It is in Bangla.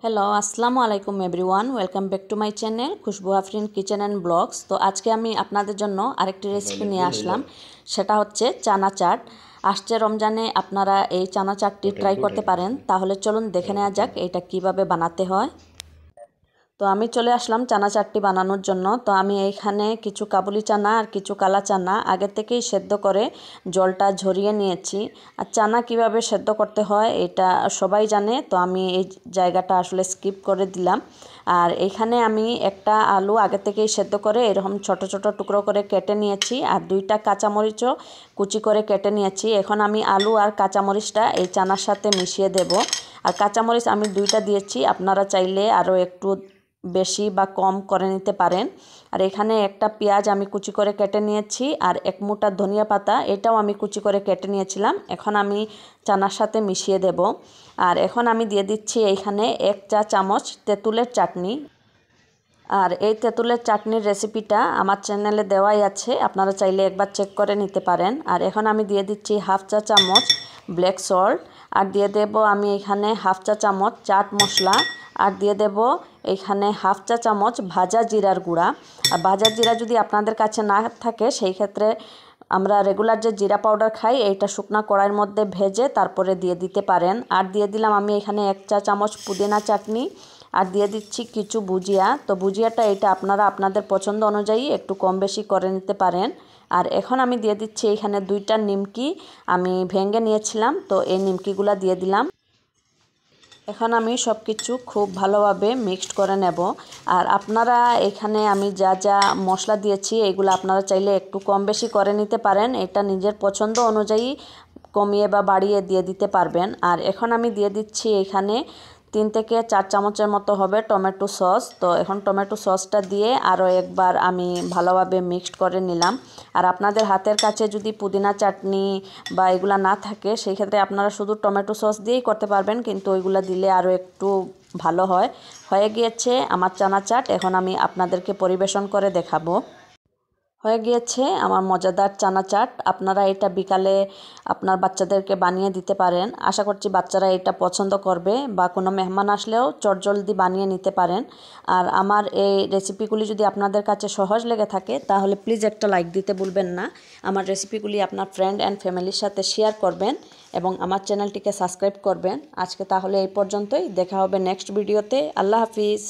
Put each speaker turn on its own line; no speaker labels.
হ্যালো আসসালামু আলাইকুম everyone, welcome back to my channel Khushbu Afrin kitchen and blogs. তো আজকে আমি আপনাদের জন্য আরেকটি রেসিপি নিয়ে আসলাম, সেটা হচ্ছে চানা চাট। আসছে রমজানে আপনারা এই চানা চাটটি ট্রাই করতে পারেন। তাহলে চলুন দেখে নেওয়া যাক এটা কিভাবে বানাতে হয়। তো আমি চলে আসলাম চানা চাটটি বানানোর জন্য। তো আমি এইখানে কিছু কাবুলি চানা আর কিছু কালা চানা আগে থেকেই সেদ্ধ করে জলটা ঝরিয়ে নিয়েছি। আর চানা কিভাবে সেদ্ধ করতে হয় এটা সবাই জানে, তো আমি এই জায়গাটা আসলে স্কিপ করে দিলাম। আর এইখানে আমি একটা আলু আগে থেকেই সেদ্ধ করে এরকম ছোট ছোট টুকরো করে কেটে নিয়েছি, আর দুইটা কাঁচামরিচও কুচি করে কেটে নিয়েছি। এখন আমি আলু আর কাঁচামরিচটা এই চানার সাথে মিশিয়ে দেব। আর কাঁচামরিচ আমি দুইটা দিয়েছি, আপনারা চাইলে আরও একটু বেশি বা কম করে নিতে পারেন। আর এখানে একটা পেঁয়াজ আমি কুচি করে কেটে নিয়েছি, আর এক মুঠা ধনিয়া পাতা এটাও আমি কুচি করে কেটে নিয়েছিলাম। এখন আমি চানার সাথে মিশিয়ে দেব। আর এখন আমি দিয়ে দিচ্ছি এইখানে 1 চা চামচ তেঁতুলের চাটনি। আর এই তেঁতুলের চাটনির রেসিপিটা আমার চ্যানেলে দেওয়াই আছে, আপনারা চাইলে একবার চেক করে নিতে পারেন। আর এখন আমি দিয়ে দিচ্ছি 1/2 চা চামচ ব্ল্যাক সল্ট, আর দিয়ে দেব আমি এখানে 1/2 চা চামচ চাট মশলা, আর দিয়ে দেব এখানে 1/2 চা চামচ ভাজা জিরার গুঁড়া। আর ভাজা জিরা যদি আপনাদের কাছে না থাকে, সেই ক্ষেত্রে আমরা রেগুলার যে জিরা পাউডার খাই এইটা শুকনা কড়াইয়ের মধ্যে ভেজে তারপরে দিয়ে দিতে পারেন। আর দিয়ে দিলাম আমি এখানে 1 চা চামচ পুদিনা চাটনি, আর দিয়ে দিচ্ছি কিছু ভুজিয়া। তো ভুজিয়াটা এটা আপনারা আপনাদের পছন্দ অনুযায়ী একটু কম বেশি করে নিতে পারেন। আর এখন আমি দিয়ে দিচ্ছি এখানে 2টা নিমকি আমি ভেঙে নিয়েছিলাম, তো এই নিমকিগুলো দিয়ে দিলাম। এখন আমি সব কিছু খুব ভালোভাবে মিক্সড করে নেব। আর আপনারা এখানে আমি যা যা মশলা দিয়েছি এগুলো আপনারা চাইলে একটু কম বেশি করে নিতে পারেন, এটা নিজের পছন্দ অনুযায়ী কমিয়ে বা বাড়িয়ে দিয়ে দিতে পারবেন। আর এখন আমি দিয়ে দিচ্ছি এখানে 3 থেকে 4 চামচের মতো হবে টমেটো সস। তো এখন টমেটো সসটা দিয়ে আরও একবার আমি ভালোভাবে মিক্সড করে নিলাম। আর আপনাদের হাতের কাছে যদি পুদিনা চাটনি বা এগুলা না থাকে, সেই ক্ষেত্রে আপনারা শুধু টমেটো সস দিয়েই করতে পারবেন, কিন্তু ওইগুলা দিলে আরও একটু ভালো হয়। হয়ে গিয়েছে আমার চানা চাট, এখন আমি আপনাদেরকে পরিবেশন করে দেখাবো। হয়ে গিয়েছে আমার মজাদার চানা চাট। আপনারা এটা বিকালে আপনার বাচ্চাদেরকে বানিয়ে দিতে পারেন, আশা করছি বাচ্চারা এটা পছন্দ করবে, বা কোনো মেহমান আসলেও চটজলদি বানিয়ে নিতে পারেন। আর আমার এই রেসিপিগুলি যদি আপনাদের কাছে সহজ লেগে থাকে, তাহলে প্লিজ একটা লাইক দিতে ভুলবেন না। আমার রেসিপিগুলি আপনার ফ্রেন্ড অ্যান্ড ফ্যামিলির সাথে শেয়ার করবেন এবং আমার চ্যানেলটিকে সাবস্ক্রাইব করবেন। আজকে তাহলে এই পর্যন্তই, দেখা হবে নেক্সট ভিডিওতে। আল্লাহ হাফিজ।